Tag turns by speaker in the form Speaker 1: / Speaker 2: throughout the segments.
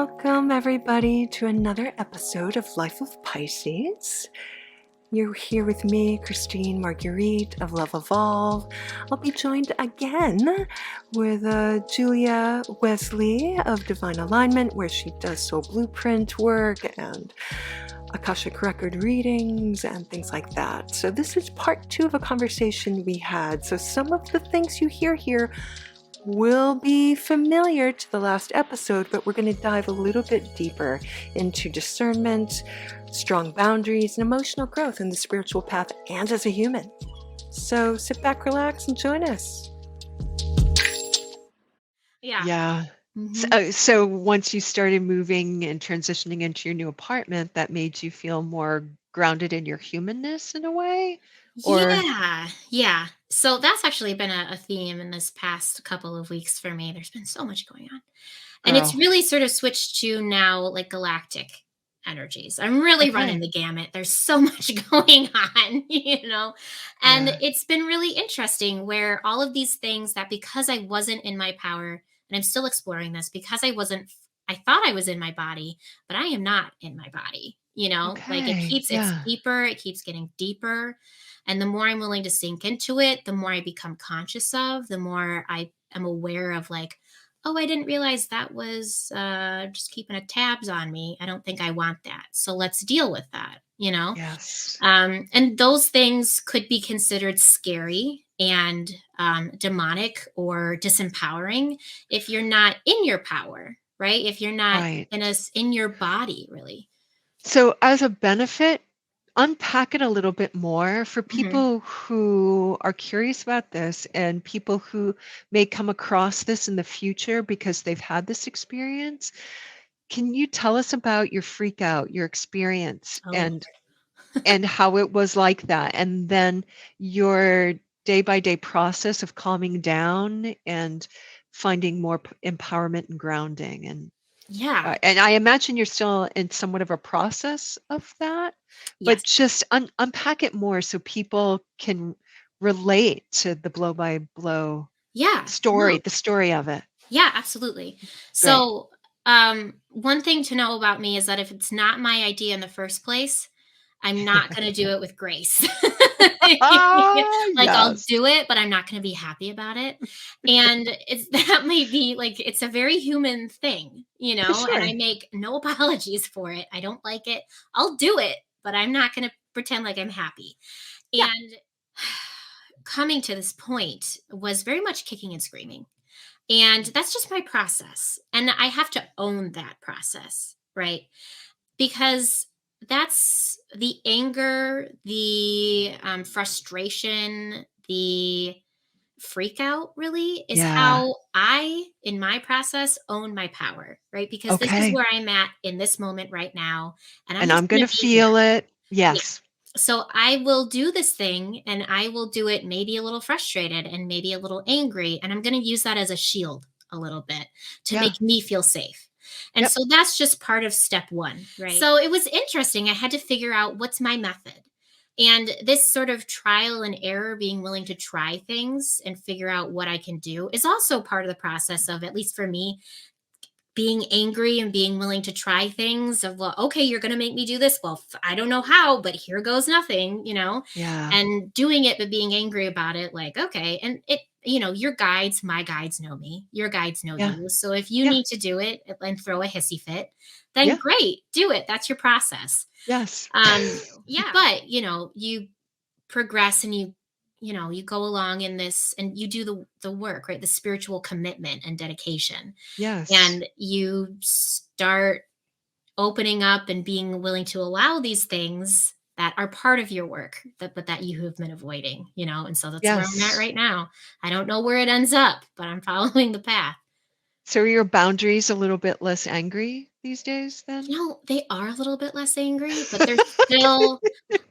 Speaker 1: Welcome, everybody, to another episode of Life of Pisces. You're here with me, Christine Marguerite of Love Evolve. I'll be joined again with Julia Wesley of Divine Alignment, where she does soul blueprint work and Akashic record readings and things like that. So this is part 2 of a conversation we had. So some of the things you hear here will be familiar to the last episode, but we're going to dive a little bit deeper into discernment, strong boundaries, and emotional growth in the spiritual path and as a human. So sit back, relax, and join us.
Speaker 2: Yeah.
Speaker 3: Mm-hmm.
Speaker 2: So once you started moving and transitioning into your new apartment, that made you feel more grounded in your humanness in a way? Or
Speaker 3: Yeah. So that's actually been a theme in this past couple of weeks for me. There's been so much going on. And it's
Speaker 2: girl.
Speaker 3: really sort of switched to now like galactic energies. I'm really running
Speaker 2: Okay.
Speaker 3: the gamut. There's so much going on, And
Speaker 2: Yeah.
Speaker 3: it's been really interesting where all of these things that because I wasn't in my power, and I'm still exploring this, because I thought I was in my body, but I am not in my body, like
Speaker 2: Okay.
Speaker 3: it's
Speaker 2: Yeah.
Speaker 3: deeper, it keeps getting deeper. And the more I'm willing to sink into it, the more I become conscious of, the more I am aware of like, oh, I didn't realize that was just keeping a tabs on me. I don't think I want that. So let's deal with that,
Speaker 2: Yes.
Speaker 3: And those things could be considered scary and demonic or disempowering if you're not in your power, right? If you're not
Speaker 2: Right.
Speaker 3: in your body, really.
Speaker 2: So as a benefit, unpack it a little bit more for
Speaker 3: Mhm.
Speaker 2: people who are curious about this and people who may come across this in the future because they've had this experience. Can you tell us about your freak out, your experience,
Speaker 3: Oh,
Speaker 2: and how it was like that, and then your day by day process of calming down and finding more empowerment and grounding,
Speaker 3: yeah.
Speaker 2: and I imagine you're still in somewhat of a process of that, but
Speaker 3: Yes.
Speaker 2: just unpack it more so people can relate to the blow by blow
Speaker 3: Yeah.
Speaker 2: story,
Speaker 3: No.
Speaker 2: the story of it.
Speaker 3: Yeah, absolutely.
Speaker 2: Great.
Speaker 3: So, one thing to know about me is that if it's not my idea in the first place, I'm not going to do it with grace.
Speaker 2: Ah,
Speaker 3: Like I'll
Speaker 2: yes.
Speaker 3: do it, but I'm not going to be happy about it. And it's that may be like it's a very human thing, and
Speaker 2: Sure.
Speaker 3: I make no apologies for it. I don't like it. I'll do it, but I'm not going to pretend like I'm happy.
Speaker 2: Yeah.
Speaker 3: And coming to this point was very much kicking and screaming. And that's just my process. And I have to own that process, right? Because that's the anger, the frustration, the freak out really is
Speaker 2: Yeah.
Speaker 3: how I, in my process, own my power, right? Because this is
Speaker 2: Okay.
Speaker 3: where I'm at in this moment right now. And I'm
Speaker 2: And
Speaker 3: just
Speaker 2: I'm
Speaker 3: going
Speaker 2: gonna
Speaker 3: to be here.
Speaker 2: feel it.
Speaker 3: Yeah.
Speaker 2: Yes.
Speaker 3: So I will do this thing and I will do it maybe a little frustrated and maybe a little angry. And I'm going to use that as a shield a little bit to
Speaker 2: Yeah.
Speaker 3: make me feel safe. And
Speaker 2: Yep.
Speaker 3: so that's just part of step one, right? So it was interesting. I had to figure out what's my method. And this sort of trial and error, being willing to try things and figure out what I can do, is also part of the process of, at least for me, being angry and being willing to try things of, well, okay, you're going to make me do this. Well, I don't know how, but here goes nothing,
Speaker 2: Yeah.
Speaker 3: and doing it, but being angry about it. Like, okay. And your guides, my guides know me, your guides know
Speaker 2: Yeah.
Speaker 3: you. So if you
Speaker 2: Yeah.
Speaker 3: need to do it and throw a hissy fit, then
Speaker 2: Yeah.
Speaker 3: great, do it. That's your process.
Speaker 2: Yes.
Speaker 3: Yeah. But, you progress and you go along in this and you do the work, right? The spiritual commitment and dedication,
Speaker 2: Yes.
Speaker 3: and you start opening up and being willing to allow these things that are part of your work but that you have been avoiding, and so that's where I'm at
Speaker 2: Yes.
Speaker 3: right now. I don't know where it ends up, but I'm following the path.
Speaker 2: So are your boundaries a little bit less angry these days then?
Speaker 3: They are a little bit less angry, but they're still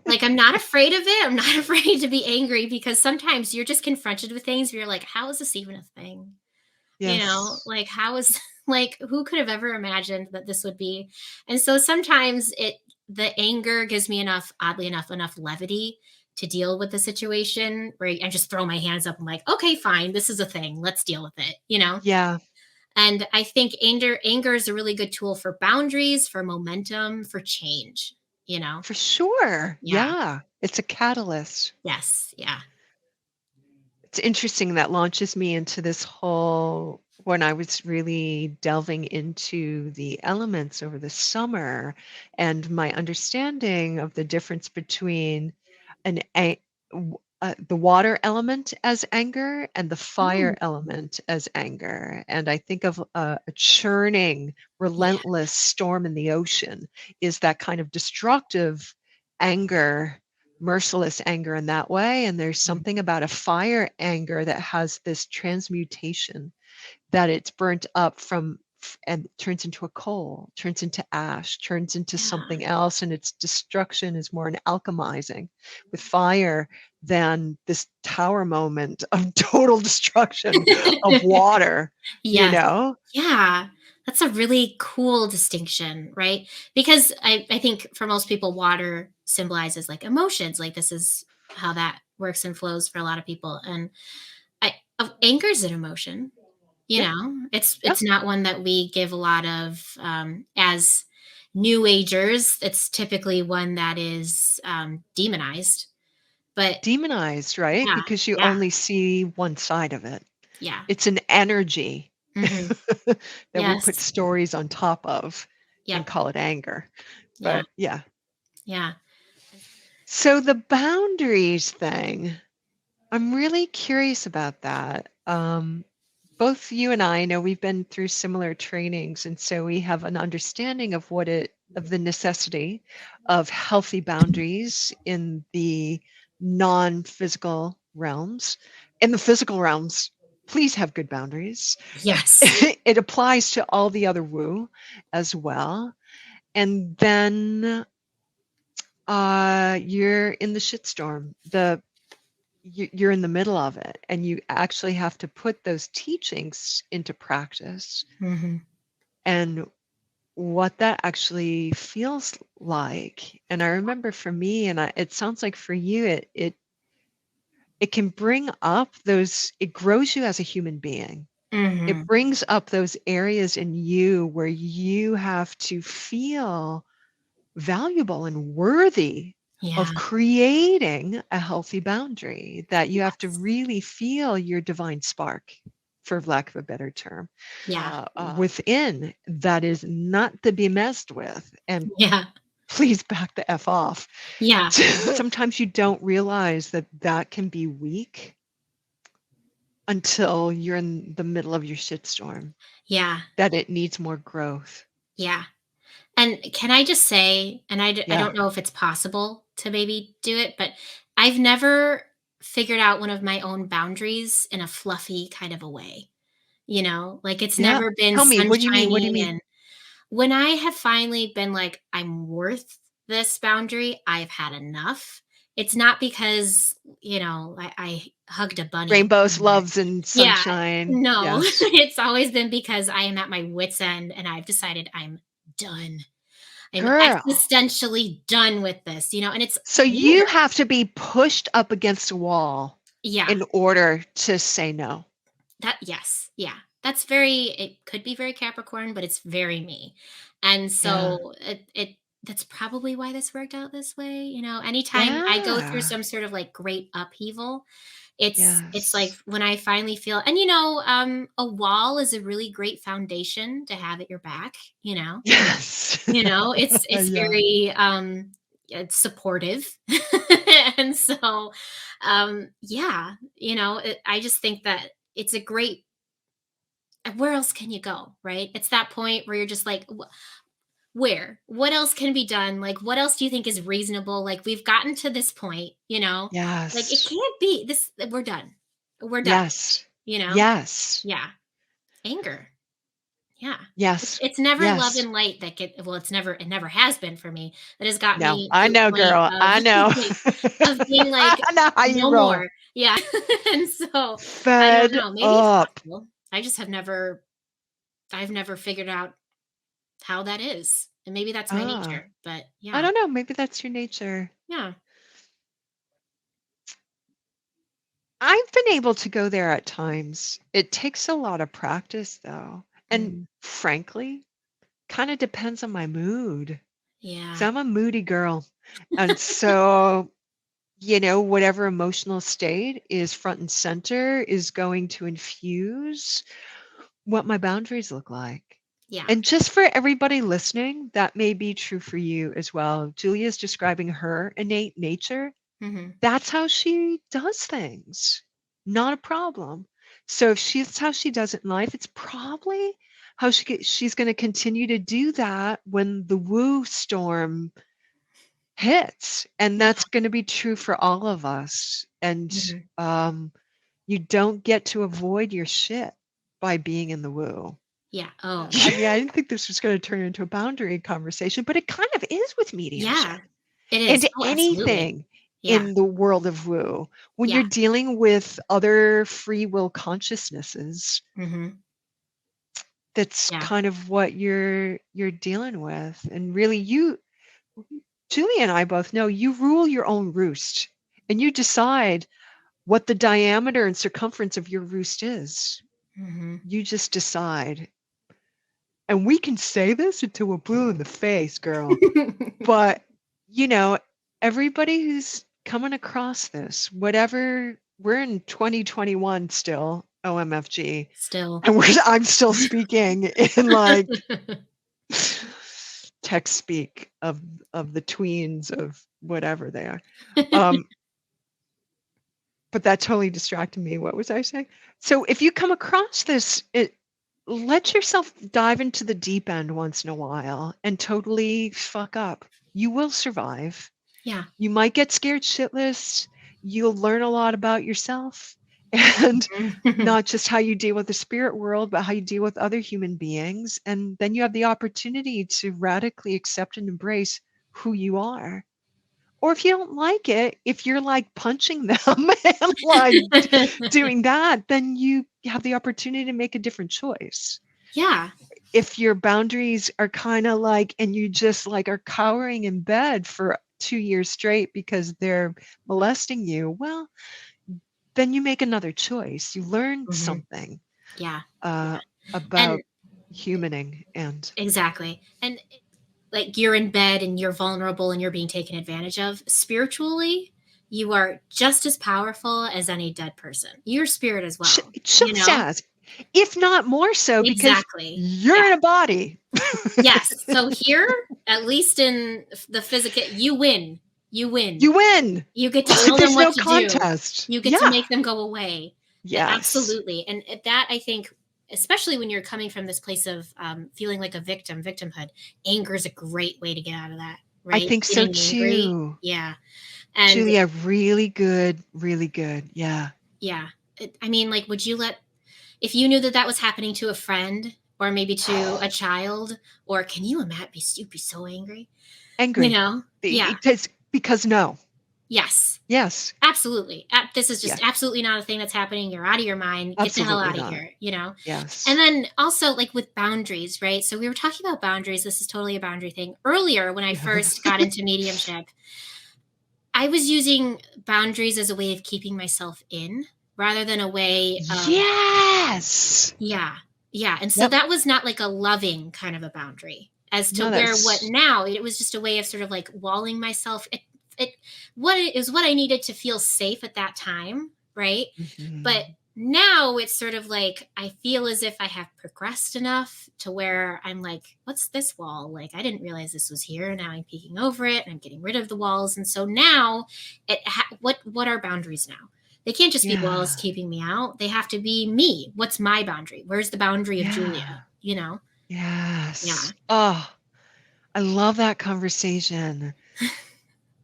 Speaker 3: like, I'm not afraid of it. I'm not afraid to be angry, because sometimes you're just confronted with things where you're like, how is this even a thing?
Speaker 2: Yes.
Speaker 3: Like, how is like, who could have ever imagined that this would be? And so sometimes the anger gives me oddly enough levity to deal with the situation, where I just throw my hands up. I'm like, okay, fine. This is a thing. Let's deal with it,
Speaker 2: Yeah.
Speaker 3: And I think anger is a really good tool for boundaries, for momentum, for change, you know?
Speaker 2: For sure.
Speaker 3: Yeah.
Speaker 2: Yeah. It's a catalyst.
Speaker 3: Yes. Yeah.
Speaker 2: It's interesting that launches me into this whole when I was really delving into the elements over the summer and my understanding of the difference between an the water element as anger and the
Speaker 3: Mm,
Speaker 2: fire element as anger. And I think of a churning,
Speaker 3: yeah.
Speaker 2: relentless storm in the ocean is that kind of destructive anger, merciless anger in that way. And there's
Speaker 3: Mm,
Speaker 2: something about a fire anger that has this transmutation that it's burnt up and turns into a coal, turns into ash, turns into
Speaker 3: yeah.
Speaker 2: something else, and its destruction is more an alchemizing with fire than this tower moment of total destruction of water, you
Speaker 3: Yes.
Speaker 2: know?
Speaker 3: Yeah. That's a really cool distinction, right? Because I think for most people, water symbolizes like emotions. Like this is how that works and flows for a lot of people. And anger is an emotion, you
Speaker 2: Yeah,
Speaker 3: know,
Speaker 2: yeah.
Speaker 3: it's not one that we give a lot of as new agers. It's typically one that is demonized. But
Speaker 2: Demonized, right?
Speaker 3: yeah,
Speaker 2: Because you
Speaker 3: yeah,
Speaker 2: only see one side of it.
Speaker 3: yeah.
Speaker 2: It's an energy
Speaker 3: Hmm.
Speaker 2: that we put
Speaker 3: Yes.
Speaker 2: stories on top of and
Speaker 3: Yep.
Speaker 2: call it anger.
Speaker 3: Yeah.
Speaker 2: But yeah.
Speaker 3: Yeah.
Speaker 2: So the boundaries thing, I'm really curious about that. Both you and I know we've been through similar trainings, and so we have an understanding of of the necessity of healthy boundaries in the non-physical realms. In the physical realms, please have good boundaries.
Speaker 3: Yes.
Speaker 2: It applies to all the other woo as well. And then you're in the shitstorm. You're in the middle of it, and you actually have to put those teachings into practice
Speaker 3: Hmm.
Speaker 2: and what that actually feels like. And I remember for me, and it sounds like for you, it can bring up it grows you as a human being. It
Speaker 3: Hmm.
Speaker 2: brings up those areas in you where you have to feel valuable and worthy
Speaker 3: Yeah.
Speaker 2: of creating a healthy boundary, that you have to
Speaker 3: Yes.
Speaker 2: really feel your divine spark, for lack of a better term,
Speaker 3: Yeah.
Speaker 2: within that is not to be messed with. And
Speaker 3: Yeah.
Speaker 2: please back the F off.
Speaker 3: Yeah.
Speaker 2: Sometimes you don't realize that that can be weak until you're in the middle of your shitstorm,
Speaker 3: Yeah.
Speaker 2: that it needs more growth.
Speaker 3: Yeah. And can I just say, and I
Speaker 2: Yeah.
Speaker 3: don't know if it's possible to maybe do it, but I've never figured out one of my own boundaries in a fluffy kind of a way. Like it's
Speaker 2: Yeah.
Speaker 3: never been
Speaker 2: Tell me, what do you mean? What do you
Speaker 3: sunshiny.
Speaker 2: mean?
Speaker 3: And when I have finally been like, I'm worth this boundary, I've had enough. It's not because, I hugged a bunny.
Speaker 2: Rainbows, loves, and
Speaker 3: Yeah,
Speaker 2: sunshine.
Speaker 3: no,
Speaker 2: Yes.
Speaker 3: it's always been because I am at my wit's end and I've decided I'm done. I'm
Speaker 2: Girl.
Speaker 3: existentially done with this, and it's
Speaker 2: So you
Speaker 3: anger.
Speaker 2: have to be pushed up against a wall
Speaker 3: Yeah,
Speaker 2: in order to say no.
Speaker 3: yes, yeah. It could be very Capricorn, but it's very me. And
Speaker 2: Yeah.
Speaker 3: so that's probably why this worked out this way. Anytime I go through
Speaker 2: Yeah.
Speaker 3: some sort of like great upheaval, it's like
Speaker 2: Yes.
Speaker 3: when I finally feel, and a wall is a really great foundation to have at your back, you know.
Speaker 2: Yes.
Speaker 3: It's
Speaker 2: Yeah.
Speaker 3: very it's supportive. And so yeah, I just think that it's a great, where else can you go, right? It's that point where you're just like, where, what else can be done? Like, what else do you think is reasonable? Like, we've gotten to this point, like it
Speaker 2: Yes.
Speaker 3: can't be this, we're done,
Speaker 2: Yes.
Speaker 3: you know
Speaker 2: Yes.
Speaker 3: yeah. Anger. Yeah. It's
Speaker 2: Yes.
Speaker 3: it's never love
Speaker 2: Yes.
Speaker 3: and light that it never has been for me, that has got
Speaker 2: No,
Speaker 3: me
Speaker 2: I
Speaker 3: to a
Speaker 2: know,
Speaker 3: point
Speaker 2: girl.
Speaker 3: of
Speaker 2: I know.
Speaker 3: like, of being like,
Speaker 2: I know how you
Speaker 3: no
Speaker 2: roll.
Speaker 3: more. Yeah. And so I don't
Speaker 2: Fed
Speaker 3: know, maybe it's
Speaker 2: up.
Speaker 3: possible. I've never figured out how that is. And maybe that's my
Speaker 2: Ah,
Speaker 3: nature. But
Speaker 2: I
Speaker 3: yeah.
Speaker 2: don't know. Maybe that's your nature.
Speaker 3: Yeah.
Speaker 2: I've been able to go there at times. It takes a lot of practice, though. And frankly, kind of depends on my mood.
Speaker 3: Yeah.
Speaker 2: So I'm a moody girl. And so, whatever emotional state is front and center is going to infuse what my boundaries look like.
Speaker 3: Yeah.
Speaker 2: And just for everybody listening, that may be true for you as well. Julia's describing her innate nature. That's how she does things. Not a problem. So if that's how she does it in life, it's probably how she's going to continue to do that when the woo storm hits. And that's going to be true for all of us. And you don't get to avoid your shit by being in the woo.
Speaker 3: Yeah. Oh,
Speaker 2: I mean, I didn't think this was going to turn into a boundary conversation, but it kind of is with mediumship.
Speaker 3: yeah. It is.
Speaker 2: And
Speaker 3: Oh, absolutely.
Speaker 2: anything
Speaker 3: Yeah.
Speaker 2: in the world of woo, when
Speaker 3: Yeah.
Speaker 2: you're dealing with other free will consciousnesses, that's
Speaker 3: Yeah.
Speaker 2: kind of what you're dealing with. And really, Julie and I both know you rule your own roost, and you decide what the diameter and circumference of your roost is. You just decide. And we can say this until we're blue in the face, girl. But, everybody who's coming across this, whatever, we're in 2021 still, OMFG.
Speaker 3: Still.
Speaker 2: And I'm still speaking in like text speak of the tweens of whatever they are. But that totally distracted me. What was I saying? So if you come across this, let yourself dive into the deep end once in a while and totally fuck up. You will survive.
Speaker 3: Yeah.
Speaker 2: You might get scared shitless. You'll learn a lot about yourself and not just how you deal with the spirit world, but how you deal with other human beings. And then you have the opportunity to radically accept and embrace who you are. Or if you don't like it, if you're like punching them and like doing that, then you have the opportunity to make a different choice.
Speaker 3: Yeah.
Speaker 2: If your boundaries are kind of like, and you just like are cowering in bed for 2 years straight because they're molesting you, well, then you make another choice. You learn something.
Speaker 3: Yeah.
Speaker 2: About humaning and
Speaker 3: exactly. And like you're in bed and you're vulnerable and you're being taken advantage of. Spiritually, you are just as powerful as any dead person. Your spirit as well.
Speaker 2: Just as, if not more so, because you're in a body.
Speaker 3: Yes. So here, at least in the physical, you win. You win.
Speaker 2: You win.
Speaker 3: You get to tell them what to
Speaker 2: contest.
Speaker 3: do. You get to make them go away.
Speaker 2: Yes.
Speaker 3: Absolutely. And that, I think, especially when you're coming from this place of feeling like a victimhood, anger is a great way to get out of that. Right?
Speaker 2: I think so too.
Speaker 3: Yeah. And
Speaker 2: Julia, really good. Yeah.
Speaker 3: Yeah. I mean, like, would you if you knew that was happening to a friend or maybe to a child, or can you imagine, you'd be so angry?
Speaker 2: Angry.
Speaker 3: Yeah.
Speaker 2: Because no.
Speaker 3: Yes.
Speaker 2: Yes.
Speaker 3: Absolutely. This is just absolutely not a thing that's happening. You're out of your mind. Get the hell out of here,
Speaker 2: Yes.
Speaker 3: And then also like with boundaries, right? So we were talking about boundaries. This is totally a boundary thing. Earlier, when I first got into mediumship, I was using boundaries as a way of keeping myself in rather than a way of...
Speaker 2: Yes.
Speaker 3: Yeah. Yeah. And so that was not like a loving kind of a boundary as to what now. It was just a way of sort of like walling myself. It was what I needed to feel safe at that time, right? But now it's sort of like I feel as if I have progressed enough to where I'm like, what's this wall? Like, I didn't realize this was here. Now I'm peeking over it and I'm getting rid of the walls. And so now what are boundaries now? They can't just be walls keeping me out. They have to be me. What's my boundary? Where's the boundary of Julia?
Speaker 2: Yes.
Speaker 3: Yeah.
Speaker 2: Oh, I love that conversation.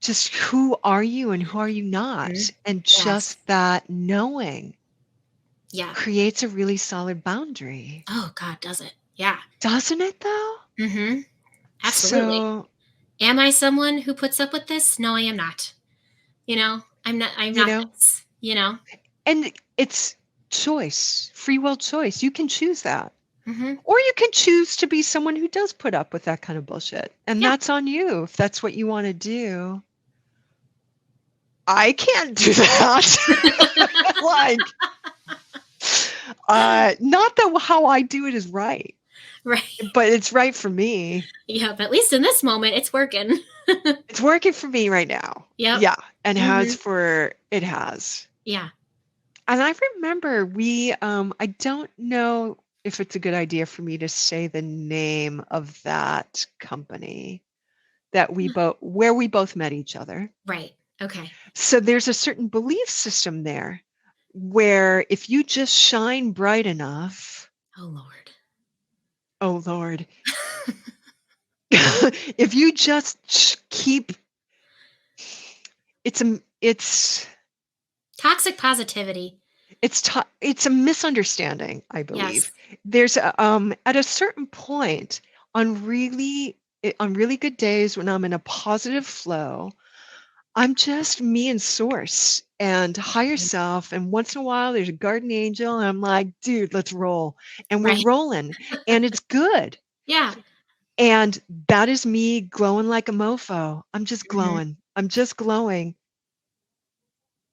Speaker 2: Just who are you and who are you not? And just that knowing creates a really solid boundary.
Speaker 3: Oh, God, does it? Yeah.
Speaker 2: Doesn't it, though?
Speaker 3: Absolutely.
Speaker 2: So,
Speaker 3: am I someone who puts up with this? No, I am not. I'm not this,
Speaker 2: And it's choice, free will choice. You can choose that. Or you can choose to be someone who does put up with that kind of bullshit. And that's on you if that's what you want to do. I can't do that. Not that how I do it is right.
Speaker 3: Right.
Speaker 2: but it's right for me.
Speaker 3: Yeah, but at least in this moment, it's working.
Speaker 2: It's working for me right now.
Speaker 3: Yep.
Speaker 2: Yeah, and
Speaker 3: Mhm.
Speaker 2: it has.
Speaker 3: Yeah.
Speaker 2: And I remember I don't know if it's a good idea for me to say the name of that company that where we both met each other.
Speaker 3: Right. Okay.
Speaker 2: So there's a certain belief system there where if you just shine bright enough,
Speaker 3: Oh, Lord.
Speaker 2: oh Lord, if you just keep, it's
Speaker 3: Toxic positivity.
Speaker 2: it's a misunderstanding, I believe.
Speaker 3: Yes.
Speaker 2: There's at a certain point on on really good days when I'm in a positive flow, I'm just me and source and higher
Speaker 3: Mhm.
Speaker 2: self. And once in a while there's a guardian angel and I'm like, dude, let's roll. And we're
Speaker 3: Right.
Speaker 2: rolling and it's good.
Speaker 3: Yeah.
Speaker 2: And that is me glowing like a mofo. I'm just
Speaker 3: Mhm.
Speaker 2: glowing. I'm just glowing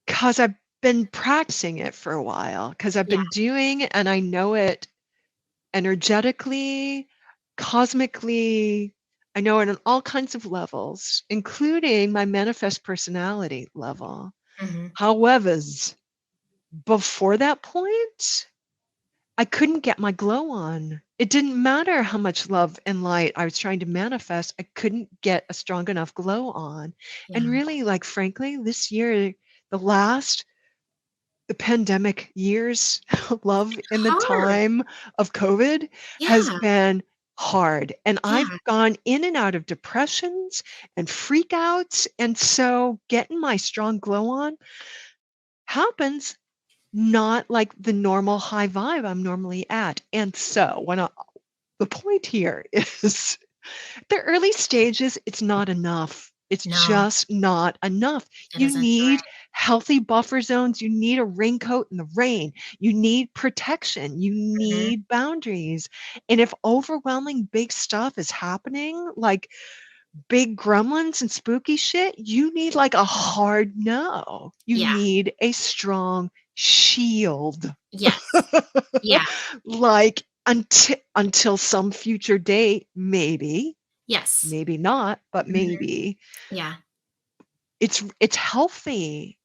Speaker 2: because I've been practicing it for a while, because I've
Speaker 3: Yeah.
Speaker 2: been doing and I know it energetically, cosmically. I know it on all kinds of levels, including my manifest personality level.
Speaker 3: Mhm.
Speaker 2: However, before that point, I couldn't get my glow on. It didn't matter how much love and light I was trying to manifest, I couldn't get a strong enough glow on. And
Speaker 3: Yeah.
Speaker 2: really, like, frankly, this year, the last the pandemic years, love in the
Speaker 3: Hard.
Speaker 2: time of COVID has
Speaker 3: Yeah.
Speaker 2: been hard. And I've
Speaker 3: Yeah.
Speaker 2: gone in and out of depressions and freakouts. And so getting my strong glow on happens not like the normal high vibe I'm normally at. And so the point here is the early stages, it's not enough. It's
Speaker 3: No,
Speaker 2: just not enough.
Speaker 3: it
Speaker 2: You
Speaker 3: isn't.
Speaker 2: need healthy buffer zones. You need a raincoat in the rain. You need protection. You
Speaker 3: Mhm.
Speaker 2: need boundaries. And if overwhelming big stuff is happening, like big gremlins and spooky shit, you need like a hard no. You
Speaker 3: Yeah.
Speaker 2: need a strong shield.
Speaker 3: Yes. Yeah.
Speaker 2: Like until some future date, maybe.
Speaker 3: Yes.
Speaker 2: Maybe not, but
Speaker 3: Mhm.
Speaker 2: maybe.
Speaker 3: Yeah.
Speaker 2: It's healthy.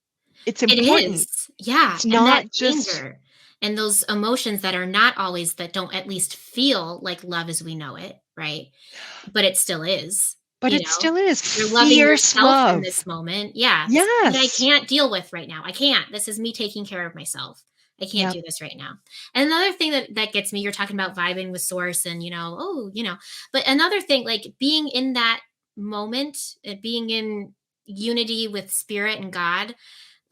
Speaker 2: It's
Speaker 3: It
Speaker 2: important.
Speaker 3: is. Yeah,
Speaker 2: It's
Speaker 3: and that
Speaker 2: not just
Speaker 3: anger and those emotions that are not always that don't at least feel like love as we know it, right? But it still is,
Speaker 2: but it still is
Speaker 3: You're loving
Speaker 2: fierce
Speaker 3: yourself in
Speaker 2: love.
Speaker 3: this moment. Yeah, this is what I
Speaker 2: Yes.
Speaker 3: can't deal with right now. I can't. This is me taking care of myself. I can't
Speaker 2: Yep.
Speaker 3: do this right now. And another thing that gets me, you're talking about vibing with source and, but another thing, like being in that moment, being in unity with spirit and God,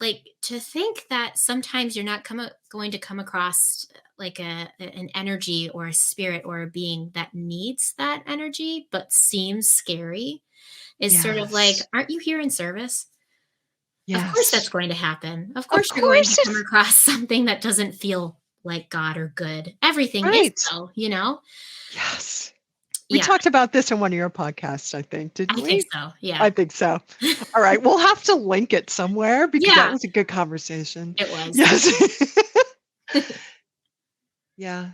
Speaker 3: like to think that sometimes you're not going to come across like an energy or a spirit or a being that needs that energy but seems scary is sort of like,
Speaker 2: Yes.
Speaker 3: aren't you here in service? Of course that's
Speaker 2: Yes.
Speaker 3: going to happen. Of
Speaker 2: Of
Speaker 3: course you're going to
Speaker 2: course
Speaker 3: come
Speaker 2: it's
Speaker 3: across something that doesn't feel like God or good. Everything is
Speaker 2: right.
Speaker 3: though.
Speaker 2: Yes. We
Speaker 3: Yeah,
Speaker 2: talked about this in one of your podcasts, I think, didn't
Speaker 3: I think
Speaker 2: we?
Speaker 3: so. Yeah.
Speaker 2: I think so. All right, we'll have to link it somewhere because that
Speaker 3: Yeah,
Speaker 2: was a good conversation.
Speaker 3: it was.
Speaker 2: Yes. Yeah.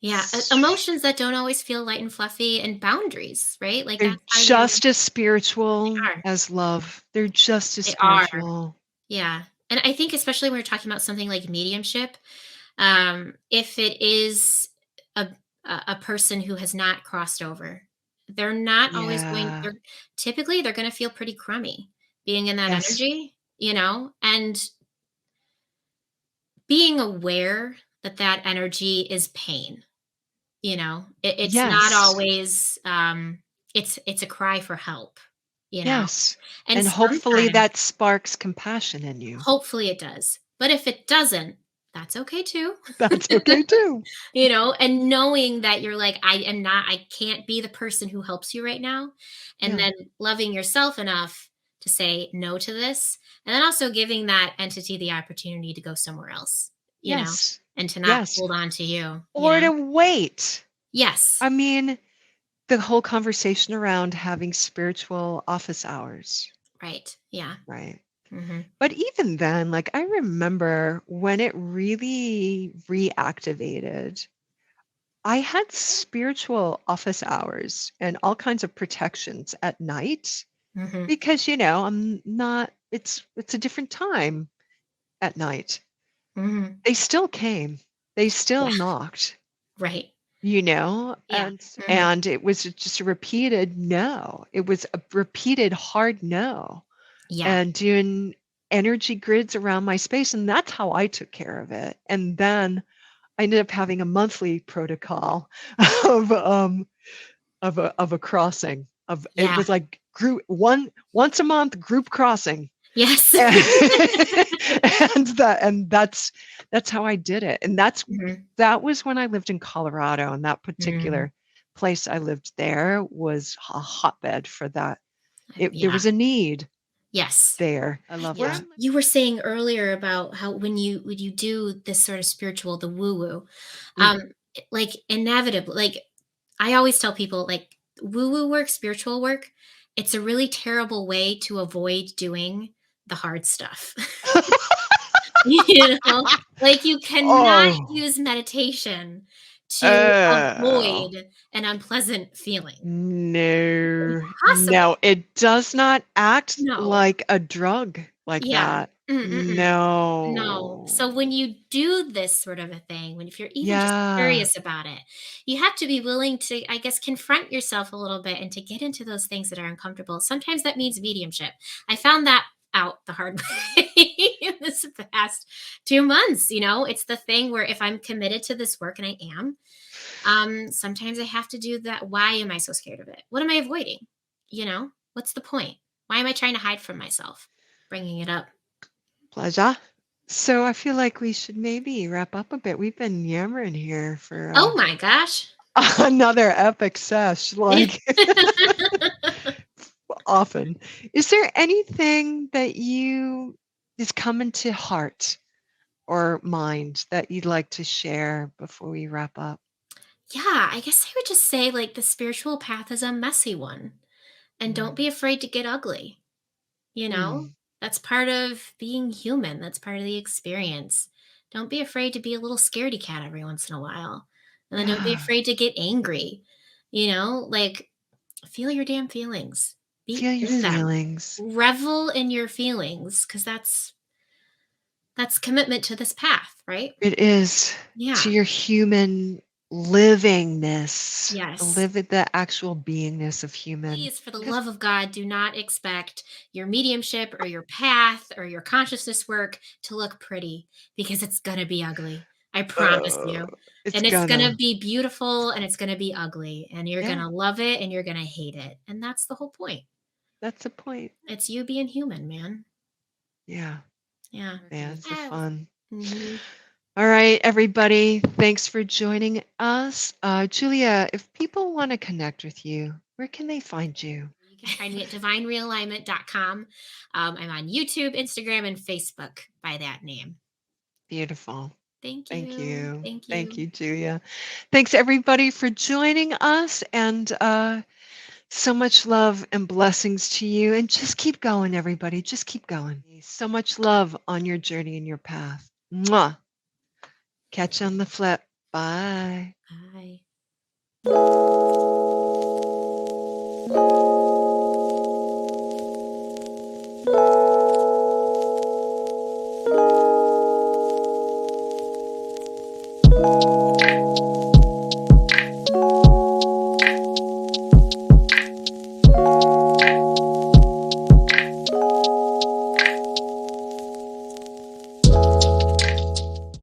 Speaker 3: Yeah, emotions that don't always feel light and fluffy and boundaries, right? Like
Speaker 2: They're
Speaker 3: that's how you
Speaker 2: just as spiritual
Speaker 3: are.
Speaker 2: as love. They're just as
Speaker 3: They are.
Speaker 2: spiritual.
Speaker 3: Yeah. And I think especially when we're talking about something like mediumship, if it is a a person who has not crossed over, they're not always
Speaker 2: Yeah.
Speaker 3: they're going to feel pretty crummy being in that
Speaker 2: Yes.
Speaker 3: energy, and being aware that that energy is pain. It's not
Speaker 2: Yes.
Speaker 3: always it's a cry for help, you know.
Speaker 2: Yes.
Speaker 3: And
Speaker 2: And hopefully
Speaker 3: sometimes
Speaker 2: that sparks compassion in you.
Speaker 3: hopefully it does. But if it doesn't, that's okay too.
Speaker 2: That's okay too.
Speaker 3: And knowing that you're like, I can't be the person who helps you right now. And
Speaker 2: Yeah.
Speaker 3: then loving yourself enough to say no to this. And then also giving that entity the opportunity to go somewhere else,
Speaker 2: Yes.
Speaker 3: and to not
Speaker 2: Yes.
Speaker 3: hold on to you,
Speaker 2: Or to wait.
Speaker 3: Yes.
Speaker 2: I mean, the whole conversation around having spiritual office hours,
Speaker 3: Right. Yeah.
Speaker 2: right?
Speaker 3: Hmm.
Speaker 2: But even then, like I remember when it really reactivated, I had spiritual office hours and all kinds of protections at night
Speaker 3: Mm-hmm.
Speaker 2: because, I'm not, it's a different time at night.
Speaker 3: Mm-hmm.
Speaker 2: They still came. They still
Speaker 3: Yeah.
Speaker 2: knocked,
Speaker 3: Right.
Speaker 2: Yeah.
Speaker 3: Mm-hmm.
Speaker 2: And it was just a repeated no. It was a repeated hard no.
Speaker 3: Yeah.
Speaker 2: And doing energy grids around my space, and that's how I took care of it. And then I ended up having a monthly protocol of a crossing. It
Speaker 3: Yeah.
Speaker 2: was like once a month group crossing.
Speaker 3: Yes.
Speaker 2: And that's how I did it. And
Speaker 3: Mm-hmm.
Speaker 2: that was when I lived in Colorado, and that
Speaker 3: Mm-hmm.
Speaker 2: particular place I lived there was a hotbed for that. There
Speaker 3: Yeah.
Speaker 2: was a need
Speaker 3: Yes.
Speaker 2: there. I love
Speaker 3: Yeah.
Speaker 2: that.
Speaker 3: You were saying earlier about how when you do this sort of spiritual, the woo-woo, like inevitably, like I always tell people, like woo-woo work, spiritual work, it's a really terrible way to avoid doing the hard stuff. You know, like you cannot
Speaker 2: Oh,
Speaker 3: use meditation to
Speaker 2: oh,
Speaker 3: avoid an unpleasant feeling.
Speaker 2: no,
Speaker 3: Impossible.
Speaker 2: no, it does not act
Speaker 3: No.
Speaker 2: like a drug like
Speaker 3: Yeah.
Speaker 2: that.
Speaker 3: Mm-mm-mm. No. So
Speaker 2: No.
Speaker 3: when you do this sort of a thing, if you're even just
Speaker 2: Yeah.
Speaker 3: curious about it, you have to be willing to, I guess, confront yourself a little bit and to get into those things that are uncomfortable. Sometimes that means mediumship. I found that out the hard way in this past 2 months. It's the thing where if I'm committed to this work, and I am, sometimes I have to do that. Why am I so scared of it? What am I avoiding? What's the point? Why am I trying to hide from myself? Bringing it up.
Speaker 2: Pleasure. So I feel like we should maybe wrap up a bit. We've been yammering here for
Speaker 3: Oh my gosh.
Speaker 2: another epic sesh, like often. Is there anything that is coming to heart or mind that you'd like to share before we wrap up?
Speaker 3: Yeah, I guess I would just say like the spiritual path is a messy one. And don't be afraid to get ugly. You know,
Speaker 2: Mm.
Speaker 3: that's part of being human. That's part of the experience. Don't be afraid to be a little scaredy cat every once in a while. And then don't be
Speaker 2: Yeah.
Speaker 3: afraid to get angry. Like feel your damn feelings. Be
Speaker 2: Feel your
Speaker 3: in them.
Speaker 2: feelings.
Speaker 3: Revel in your feelings because that's commitment to this path, right?
Speaker 2: It is
Speaker 3: Yeah.
Speaker 2: to your human livingness,
Speaker 3: Yes.
Speaker 2: the actual beingness of human.
Speaker 3: Please, for the
Speaker 2: 'Cause-
Speaker 3: love of God, do not expect your mediumship or your path or your consciousness work to look pretty because it's going to be ugly. I promise you.
Speaker 2: it's
Speaker 3: And it's going
Speaker 2: gonna.
Speaker 3: to be beautiful and it's going to be ugly. And you're going
Speaker 2: Yeah,
Speaker 3: to love it and you're going to hate it. And that's the whole point.
Speaker 2: that's the point.
Speaker 3: It's you being human, man.
Speaker 2: Yeah,
Speaker 3: Yeah.
Speaker 2: it's the fun.
Speaker 3: Mm-hmm.
Speaker 2: All right, everybody. Thanks for joining us. Julia, if people want to connect with you, where can they find you?
Speaker 3: You can find me at divinerealignment.com. I'm on YouTube, Instagram, and Facebook by that name.
Speaker 2: Beautiful.
Speaker 3: Thank you.
Speaker 2: Thank you.
Speaker 3: Thank you.
Speaker 2: Thank you, Julia. Thanks, everybody, for joining us. And so much love and blessings to you. And just keep going, everybody. Just keep going. So much love on your journey and your path. Mwah. Catch you on the flip. Bye.
Speaker 3: Bye.